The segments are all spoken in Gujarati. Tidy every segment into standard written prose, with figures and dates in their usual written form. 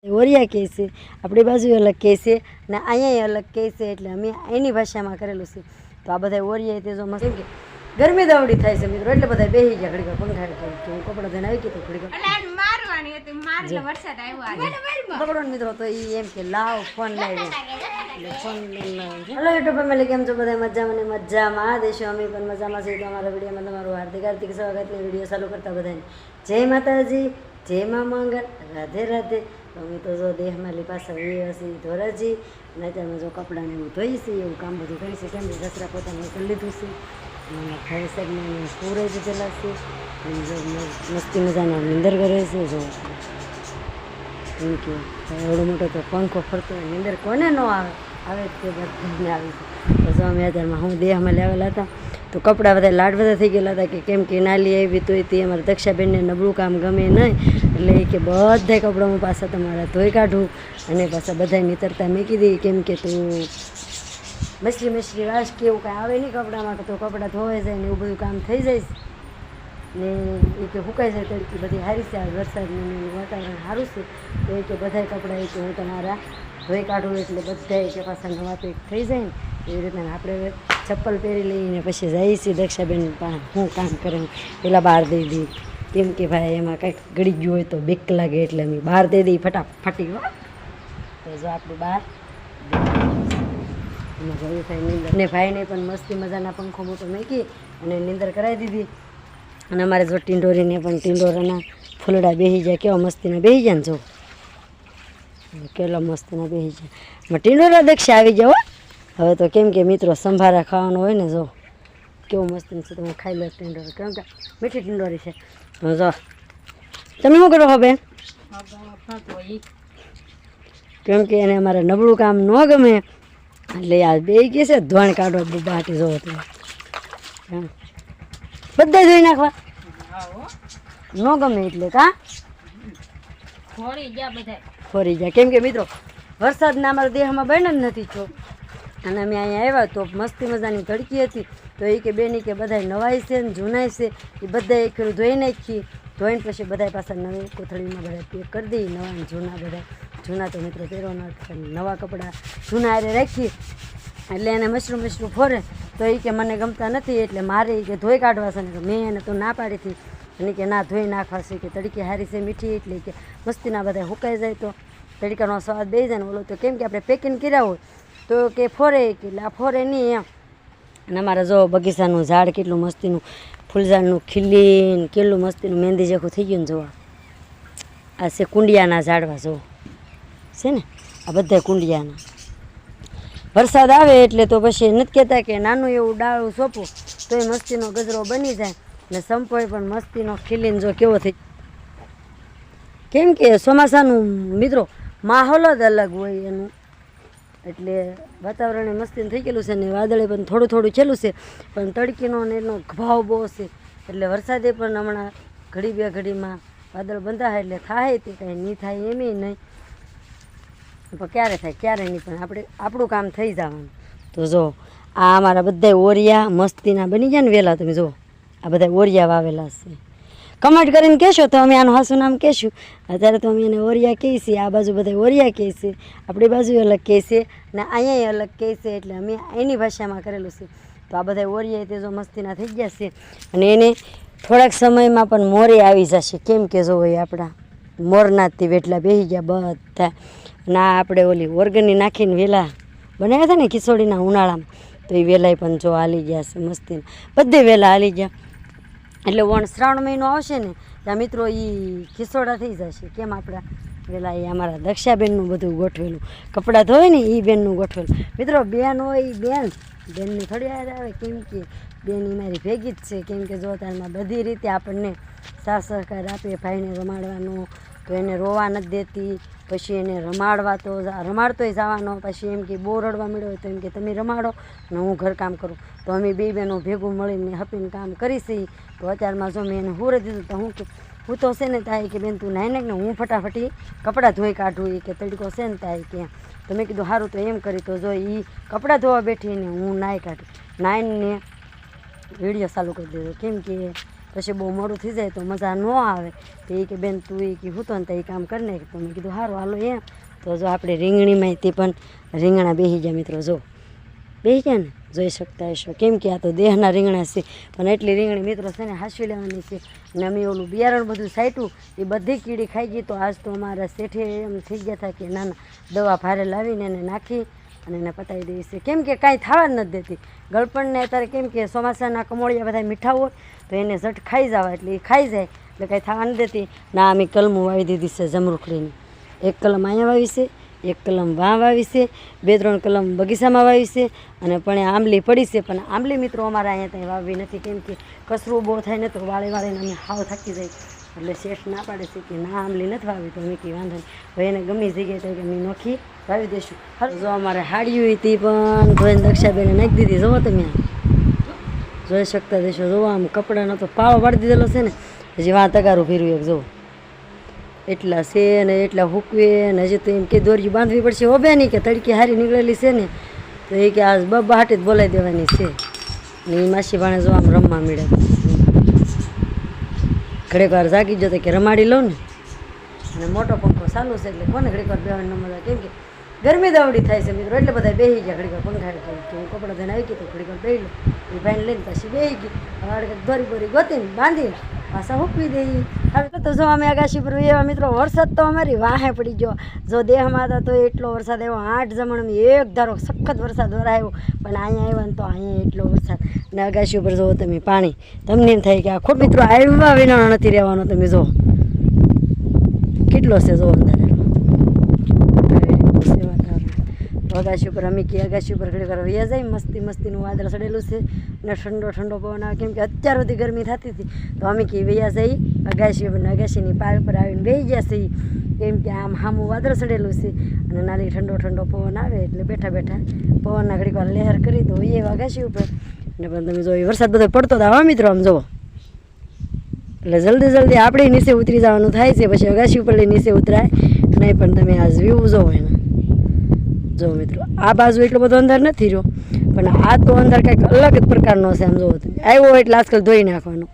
ઓરિયા કહે છે, આપણી બાજુ અલગ કહે છે ને અહીંયા અલગ કહે છે, એટલે અમે એની ભાષામાં કરેલું છે. તો આ બધા ઓરિયા તે જો મસ્ત કે ગરમી દાવડી થાય છે મિત્રો, એટલે બધા બેસી ગયા ઘડીક પંખા કે હું કપડાં ધોઈને આવી ગઈ ઘડીક પકડો મિત્રો. તો એ એમ કે લાવ ફોન લઈ ફોન હેલો યુટ્યુબ ફેમિલી, કેમ છો બધા? મજામાં ને મજામાં દેશો, અમે પણ મજામાં છીએ. તો અમારા વિડીયોમાં તમારું હાર્દિક હાર્દિક સ્વાગતની વિડીયો ચાલુ કરતા બધાને જય માતાજી, જય મા મંગળ, રાધે રાધે. તો અમે તો જો દેહમાં પાછા એ હશે ધોરાજી, અને અત્યારમાં જો કપડાને એવું ધોઈ છે, એવું કામ બધું કરી છે. કેમ કે કચરા પોતાનું કરી લીધું છે, અને ખાઈ સાઈડને પૂરે જ જલાશે, અને જો મસ્તી મજાનો નિંદર કરે છે. જો એમ કે એવડો મોટો તો પંખો ફરતો હોય, નિંદર કોને ન આવે, આવે જ તે બધાને આવી છે. તો જો અમે અત્યારમાં હું દેહમાં લેવાલા હતા, તો કપડાં બધા લાડ બધા થઈ ગયેલા હતા, કે કેમ કે નાલી આવી તો તે અમારા દક્ષાબેનને નબળું કામ ગમે નહીં, એટલે એ કે બધા કપડાં હું પાછા તમારા ધોઈ કાઢું, અને પાછા બધા નીતરતા મૂકી દઈ. કેમ કે તું મછલી વાસ કે એવું કાંઈ આવે નહીં કપડામાં, તો કપડાં ધોવાઈ જાય ને એવું બધું કામ થઈ જાય ને એ કે સુકાઈ જાય. તડકી બધી સારી છે, વરસાદનું વાતાવરણ સારું છે, તો એ કે બધા કપડાં એ કે હું તમારા ધોઈ કાઢું, એટલે બધા કે પાછા નવા પેક થઈ જાય ને એવી રીતના આપણે ચપ્પલ પહેરી લઈને પછી જઈએ છીએ દક્ષાબેન પણ હું કામ કરે પેલા બહાર દઈ દઈ. કેમ કે ભાઈ એમાં કંઈક ગળી ગયું હોય તો બીક લાગે, એટલે અમે બહાર દઈ દઈ ફટાફટી. તો જો આપણું બહાર જોયું થાય નીંદર, અને ભાઈને પણ મસ્તી મજાના પંખો મોટો મૂકી અને નીંદર કરાવી દીધી. અને અમારે જો ટીંડોરીને પણ ટીંડોરાના ફૂલડા બેસી જાય, કેવા મસ્તીના બેસી જાય ને, જો કેટલા મસ્તીના બેસી જાય. ટીંડોરા દક્ષા આવી જાઓ હવે તો. કેમ કે મિત્રો સંભારા ખાવાનો હોય ને, જો કેવું મસ્તી છે. તો હું ખાઈ લો ટીંડોરી, કેમ કે મીઠી ટીંડોરી છે. જો તમે શું કરો બેન? કેમ કે એને અમારે નબળું કામ ન ગમે, એટલે આ બે કે છે ધોણ કાઢો બાટી. જો બધા ધોઈ નાખવા ન ગમે, એટલે કા ફોરી જાય. કેમ કે મિત્રો વરસાદના અમારા દેહમાં બને જ નથી છો, અને અમે અહીંયા આવ્યા તો મસ્તી મજાની તડકી હતી, તો એ કે બેની કે બધા નવાય છે ને જૂનાય છે, એ બધા એક ફેરું ધોઈ નાખી. ધોઈને પછી બધા પાછા નવી કોથળીમાં બધા પેક કરી દઈ, નવા ને જૂના બધા. જૂના તો મિત્રો પહેરવાના, નવા કપડાં જૂના હારે રાખી, એટલે એને મશરૂમ ફોરે. તો એ કે મને ગમતા નથી, એટલે મારે એ કે ધોઈ કાઢવા છે ને. મેં એને તો ના પાડી હતી, અને કે ના ધોઈ નાખવા છે, કે તડકી હારી છે મીઠી, એટલે કે મસ્તીના બધા સુકાઈ જાય તો તડકાનો સ્વાદ બે જાય ને. ઓલો તો કેમ કે આપણે પેકિંગ કર્યા હોય તો કે ફોરે, કે એટલે આ ફોરે નહીં એમ. અને અમારા જો બગીચાનું ઝાડ કેટલું મસ્તીનું ફૂલઝાડનું ખીલીને કેટલું મસ્તીનું મહેંદી જેખું થઈ ગયું ને. જોવા આ છે કુંડિયાના ઝાડવા, જો છે ને આ બધા કુંડિયાના. વરસાદ આવે એટલે તો પછી નથી કહેતા કે નાનું એવું ડાળું સોંપું તો એ મસ્તીનો ગજરો બની જાય, ને સંપોય પણ મસ્તીનો ખીલીને જો કેવો થઈ. કેમ કે ચોમાસાનું મિત્રો માહોલ જ અલગ હોય એનું, એટલે વાતાવરણ મસ્તી થઈ ગયેલું છે, ને વાદળે પણ થોડું થોડું છેલ્લું છે, પણ તડકીનો ને એનો ભાવ બહુ છે, એટલે વરસાદે પણ હમણાં ઘડી બે ઘડીમાં વાદળ બંધાય, એટલે થાય તે કાંઈ નહીં થાય એમ નહીં, પણ ક્યારે થાય ક્યારે નહીં, પણ આપણે આપણું કામ થઈ જવાનું. તો જો આ અમારા બધા ઓરિયા મસ્તીના બની ગયા ને વહેલા. તમે જુઓ આ બધા ઓરિયા વાવેલા છે. કમેન્ટ કરીને કહેશો તો અમે આનું હાસું નામ કહેશું. અત્યારે તો અમે એને ઓરિયા કહીએ છીએ, આ બાજુ બધા ઓરિયા કહે છે, આપણી બાજુ અલગ કહે છે ને અહીંયા અલગ કહે છે, એટલે અમે એની ભાષામાં કરેલું છે. તો આ બધા ઓરિયા તે જો મસ્તીના થઈ ગયા છે, અને એને થોડાક સમયમાં પણ મોરે આવી જશે. કેમ કે જો એ આપણા મોરનાથથી વેટલા બેસી ગયા બધા. ના આપણે ઓલી ઓર્ગનની નાખીને વેલા બનાવ્યા હતા ને ખીચોડીના ઉનાળામાં, તો એ વેલાય પણ જો હાલી ગયા છે મસ્તીના, બધે વેલા હાલી ગયા. એટલે શ્રાવણ મહિનો આવશે ને ત્યાં મિત્રો એ ખીચોડા થઈ જશે. કેમ આપણા પેલા એ અમારા દક્ષાબેનનું બધું ગોઠવેલું, કપડાં ધોય ને એ બેનનું ગોઠવેલું. મિત્રો બેન હોય એ બેનની થોડી યાદ આવે, કેમ કે બેન એ મારી ભેગી જ છે. કેમ કે જો તારમાં બધી રીતે આપણને સાથ સહકાર આપે. ભાઈને રમાડવાનો તો એને રોવા નથી દેતી, પછી એને રમાડતોય જવાનો, પછી એમ કે બહુ રડવા મળ્યો તો એમ કે તમે રમાડો ને હું ઘરકામ કરું. તો અમે બે બહેનો ભેગું મળીને હપીને કામ કરીશી. તો અત્યારમાં જો મેં એને હુંરે દીધું, તો હું તો છે ને થાય કે બેન તું નાઈ નાખ ને હું ફટાફટી કપડાં ધોઈ કાઢું, એ કે તડકો છે ને થાય કે. તો મેં કીધું સારું તો એમ કરી. તો જો એ કપડાં ધોવા બેઠીને હું નાહી કાઢી, નાહીને વિડીયો ચાલુ કરી દીધો. કેમ કે પછી બહુ મોડું થઈ જાય તો મજા ન આવે. તો એ કે બેન તું એ કે હું તો ને તો એ કામ કરી નાખ. તો મેં કીધું સારું હાલો એમ. તો જો આપણે રીંગણીમાંથી પણ રીંગણા બેસી ગયા મિત્રો, જો બેસી ગયા ને, જોઈ શકતા હશો. કેમ કે આ તો દેહના રીંગણા છે, પણ એટલી રીંગણી મિત્રો છે ને હાંસવી લેવાની છે. અને અમે ઓલું બિયારણ બધું સાટ્યું એ બધી કીડી ખાઈ ગઈ. તો આજ તો અમારા શેઠે એમ થઈ ગયા હતા કે ના દવા ભારે લાવીને એને નાખી અને એને પતાવી દઈએ છે. કેમ કે કાંઈ થવા જ નથી દેતી. ગળપણને અત્યારે કેમ કે ચોમાસાના કમોળિયા બધા મીઠા હોય તો એને ઝટ ખાઈ જવા, એટલે એ ખાઈ જાય એટલે કાંઈ થવા નથી દેતી. ના અમે કલમું વાવી દીધી છે જમરૂખડીની. એક કલમ અહીંયા વાવી છે, એક કલમ વાં વાવી છે, 2-3 કલમ બગીચામાં વાવી છે અને પણ આંબલી પડી છે. પણ આંબલી મિત્રો અમારા અહીંયા ત્યાં વાવવી નથી, કેમ કે કચરું બહુ થાય ને તો વાળીને અમે હાવ થાકી જાય. એટલે શેઠ ના પાડે છે કે ના આંબલી નથી વાવી. તો અમે કંઈ વાંધો નહીં, ભાઈ એને ગમી જગ્યાએ તો કે અમે નોખી વાવી દઈશું. જો અમારે હાડિયું હતી પણ ધોઈને દક્ષાબેને નાખી દીધી. જુઓ તમે જોઈ શકતા દેશો. જુઓ આમ કપડાનો તો પાળો પાડી દીધેલો છે ને, હજી વાં તગારું ફેરવું એક જુઓ એટલા છે ને એટલા હૂકવે. અને હજી તો એમ કે દોરી બાંધવી પડશે ઓબે નહીં કે તડકી હારી નીકળેલી છે ને, તો એ કે આ બબ્બા હાટે જ બોલાવી દેવાની છે. ને એ માસી ભાણે જો આમ રમવા મળે. ઘડીક વાર જાગી જતો કે રમાડી લઉં ને, અને મોટો પંખો ચાલુ છે એટલે કોને ઘડીક વાર બેવાની ન મજા. કેમ કે ગરમી દાવડી થાય છે મિત્રો, એટલે બધા બેસી ગયા. ઘડીક વાર પંખા તો હું કપડાં ધોઈને આવી ગઈ તો ઘડીક વાર બેસી લો. એ ભાઈને લઈને પછી બેસી ગઈ. હવે દોરી બોરી ગોતીને બાંધીને પાછા હૂકવી દઈ. હવે તો જો અમે આગાશી પર એવા મિત્રો, વરસાદ તો અમારી વાહે પડી ગયો. જો દેહમાં હતા તો એટલો વરસાદ આવ્યો, 8 જમણ એક ધારો સખત વરસાદ વરાયો. પણ અહીંયા આવ્યા ને તો અહીંયા એટલો વરસાદ. ને આગાશી ઉપર જુઓ તમે પાણી, તમને એમ થાય કે આ ખોટ મિત્રો આવ્યા વિના નથી રહેવાનો. તમે જુઓ કેટલો છે, જો અંદર અગાશી ઉપર અમે કે અગાશી ઉપર ઘડી વાર વૈયા જાય. મસ્તીનું વાદળ ચડેલું છે ને ઠંડો પવન આવે. કેમ કે અત્યાર સુધી ગરમી થતી હતી તો અમે કે વૈયા જઈ અગાશી ઉપર. અગાશીની પાળ પર આવીને બેસી ગયા છે. કેમ કે આમ સામું વાદળ ચડેલું છે અને નાલી ઠંડો પવન આવે એટલે બેઠા પવનના ઘડીક વાર લહેર કરી તો એ અગાશી ઉપર. ને પણ તમે જો વરસાદ બધો પડતો હતો આવા મિત્રો, આમ જુઓ એટલે જલ્દી આપણે નીચે ઉતરી જવાનું થાય છે. પછી અગાશી ઉપર લઈ નીચે ઉતરાય નહીં. પણ તમે આ વ્યૂ જોવો એને, જો મિત્રો આ બાજુ એટલો બધો અંદર નથી રહ્યો, પણ આ તો અંદર કંઈક અલગ જ પ્રકારનો છે. આમ જોવો તમે આવ્યો એટલે આજકાલ ધોઈ નાખવાનો.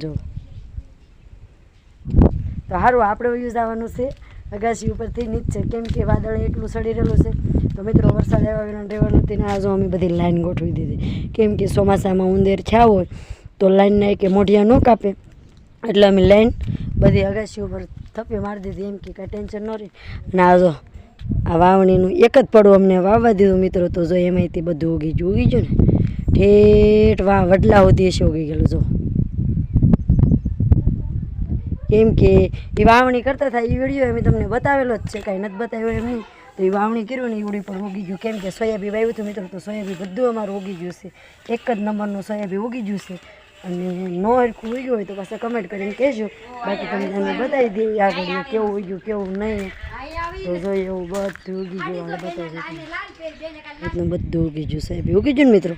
જો તો સારું આપણે યુઝ આવવાનું છે અગાશી ઉપરથી નીચે, કેમ કે વાદળ એટલું સડી રહેલું છે. તો મિત્રો વરસાદ આવ્યા વિના રહેવાનું નથી. ને આ જો અમે બધી લાઈન ગોઠવી દીધી. કેમ કે ચોમાસામાં ઉંદર થયા હોય તો લાઈનના કે મોઢિયા ન કાપે, એટલે અમે લાઈન બધી અગાશી ઉપર થપ્પી મારી દીધી. એમ કે કાંઈ ટેન્શન ન રહે. અને આ જો આ વાવણીનું એક જ પડું અમને વાવવા દીધું મિત્રો. તો જો એમાંયથી બધું ઉગી ગયું ને ઠેઠ વડલા સુધી એસે ઉગી ગયેલું. જો કેમ કે એ વાવણી કરતા હતા એ વિડીયો અમે તમને બતાવેલો જ છે, કાંઈ નથી બતાવ્યો એમ નહીં. તો એ વાવણી કર્યું ને એ ઉડી પણ ઉગી ગયું. કેમ કે સોયાબીન વાવ્યું હતું મિત્રો, તો સોયાબીન બધું અમારું ઉગી ગયું છે. એક જ નંબરનું સોયાબીન ઉગી ગયું છે. અને નો હરખું ઉગ્યું હોય તો પાછા કમેન્ટ કરીને કહેજો. બાકી તમને બતાવી દઈએ આગળ કેવું ઉગ્યું કેવું નહીં. તો જોઈએ એવું બધું ઉગી ગયું બતાવી એટલું બધું ઉગી ગયું સાહેબ, ઉગી ગયું ને મિત્રો.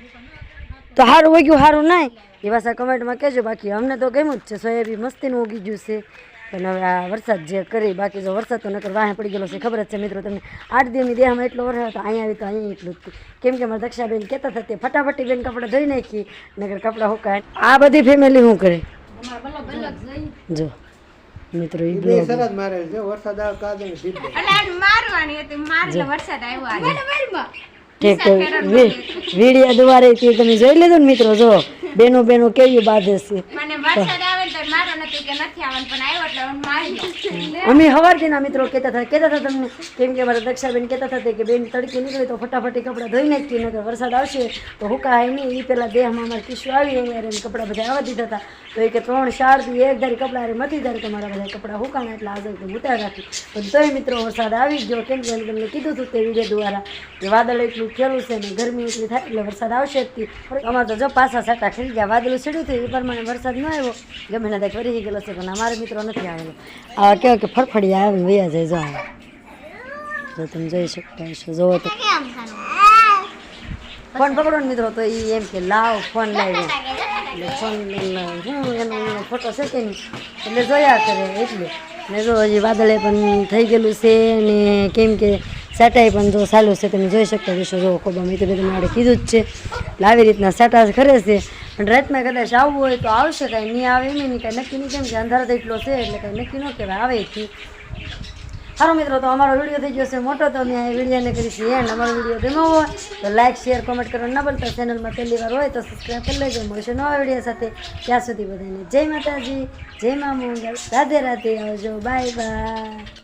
તો સારું ઉગ્યું સારું નહીં એ પાછા કમેન્ટમાં કહેજો. બાકી અમને તો ગમ્યું જ છે, સોયાબીન મસ્તીનું ઉગી ગયું છે. પણ હવે આ વરસાદ જે કરી, બાકી જો વરસાદ તો નકર વાહે પડી ગયેલો છે. ખબર જ છે મિત્રો તમને, 8 દિવસની દેહમાં એટલો વરસાદ હતો. અહીંયા આવી તો અહીંયા એટલું જ. કેમ કે મારા દક્ષાબેન કહેતા હતા તે ફટાફટી બેન કપડાં ધોઈ નાખી નકર કપડાં હુકાય. આ બધી ફેમિલી શું કરે જો મિત્રો, એ બે સરસ મારે છે. વરસાદ આવે કાદે એટલે મારવાની હતી, મારલે વરસાદ આવ્યો આજે ઠીક. વિડિયા દ્વારે તમે જોઈ લેજો ને મિત્રો. જો બેનો કેવી બાધે છે. અમે સવારથી ના મિત્રો કહેતા હતા તમને. કેમ કે મારા દક્ષાબેન કહેતા હતા કે બેન તડકી નીકળે તો ફટાફટી કપડાં ધોઈ નાખી નકર વરસાદ આવશે તો હુકાય નહીં. એ પહેલાં દેહમાં અમારે કિસ્સો આવી અહીંયા એને કપડાં બધા આવવા દીધા હતા. તો એ કે 3-4 દી એક ધારી કપડાં અરે મતી ધારી તમારા બધા કપડાં હુકાણા એટલે આજે તો ઉતાર રાખી. પણ તોય મિત્રો વરસાદ આવી ગયો. કેમ કે તમને કીધું હતું તે વિડીયો દ્વારા કે વાદળ એટલું ખેલું છે ને ગરમી એટલી થાય એટલે વરસાદ આવશે જ. અમારે તો જો પાછા સાટા ખરી ગયા. વાદળું ચડ્યું હતું એ પ્રમાણે વરસાદ ન આવ્યો. ગમે ના ત્યાં ફરી ગયેલો છે પણ અમારે મિત્રો નથી આવેલો. આ કહેવાય કે ફરફડી આવે વૈયા જાય. જો આવે જો તમે જોઈ શકતા હશો. જોવો તો ફોન પકડો ને મિત્રો તો એ એમ કે લાવ ફોન લાવ્યો એટલે ફોન હું એનો ફોટો છે કે નહીં એટલે જોયા કરે એટલે. ને જો હજી વાદળે પણ થઈ ગયેલું છે ને કેમ કે સાટાઈ પણ જો ચાલુ છે, તમે જોઈ શકતા જશો. જો કોબા મેં તો બધું મારે કીધું જ છે એટલે આવી રીતના સાટા કરે છે. પણ રાતમાં કદાચ આવવું હોય તો આવશે, કાંઈ નહીં આવે એમ નહીં, કાંઈ નક્કી નહીં, કેમ કે અંધારો તો એટલો છે એટલે કાંઈ નક્કી ન કહેવાય આવે થી. સારું મિત્રો, તો અમારો વિડીયો થઈ ગયો છે મોટો, તો અમે આ વિડીયોને કરીશું એન્ડ. અમારો વિડીયો ગમ્યો હોય તો લાઇક શેર કોમેન્ટ કરવાનું ના ભૂલતા. ચેનલમાં પહેલી વાર હોય તો સબસ્ક્રાઈબ કરી લેજો. મળશે નવા વિડીયો સાથે. ત્યાં સુધી બધાને જય માતાજી, જય મા મંગલ, રાધે રાધે, આવજો, બાય બાય.